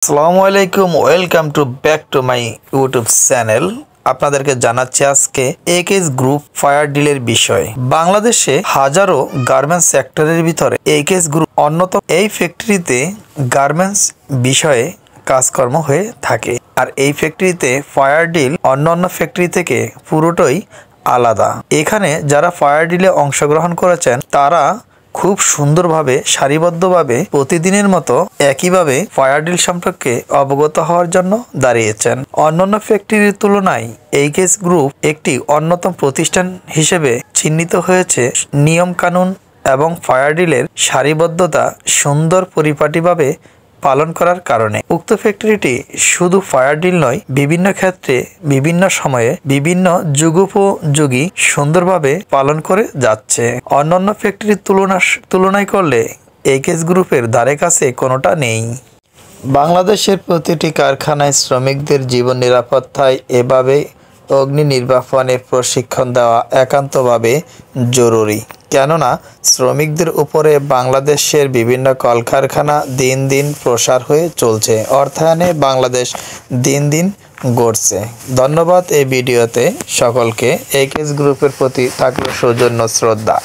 আসসালামু আলাইকুম, welcome back to my YouTube channel. আপনাদেরকে জানাচ্ছি আজকে একেএস গ্রুপ ফায়ার ডিলের বিষয়। বাংলাদেশে হাজারো গার্মেন্টস সেক্টরের ভিতরে একেএস গ্রুপ অন্যতম। এই ফ্যাক্টরিতে গার্মেন্টস বিষয়ে কাজকর্ম হয়ে থাকে, আর এই ফ্যাক্টরিতে ফায়ার ডিল অন্যান্য ফ্যাক্টরি থেকে পুরোটাই আলাদা। এখানে যারা ফায়ার ডিলে অংশগ্রহণ করেছেন তারা খুব সুন্দরভাবে সারিবদ্ধভাবে প্রতিদিনের মতো একইভাবে ফায়ার ডিল সম্পর্কে অবগত হওয়ার জন্য দাঁড়িয়েছেন। অন্যান্য ফ্যাক্টরির তুলনায় একেএস গ্রুপ একটি অন্যতম প্রতিষ্ঠান হিসেবে চিহ্নিত হয়েছে নিয়ম কানুন এবং ফায়ার ডিলের সারিবদ্ধতা সুন্দর পরিপাটিভাবে পালন করার কারণে। উক্ত ফ্যাক্টরিটি শুধু ফায়ার ডিল নয়, বিভিন্ন ক্ষেত্রে বিভিন্ন সময়ে বিভিন্ন যুগোপযোগী সুন্দরভাবে পালন করে যাচ্ছে। অন্যান্য ফ্যাক্টরির তুলনায় করলে একেএস গ্রুপের ধারে কাছে কোনোটা নেই। বাংলাদেশের প্রতিটি কারখানায় শ্রমিকদের জীবন নিরাপত্তায় এভাবে অগ্নি নির্বাপনের প্রশিক্ষণ দেওয়া একান্তভাবে জরুরি। কেননা শ্রমিকদের উপরে বাংলাদেশের বিভিন্ন কলকারখানা দিন দিন প্রসার হয়ে চলছে, অর্থায়নে বাংলাদেশ দিন দিন গড়ছে। ধন্যবাদ। এই ভিডিওতে সকলকে একেএস গ্রুপের প্রতি থাকলো সৌজন্য শ্রদ্ধা।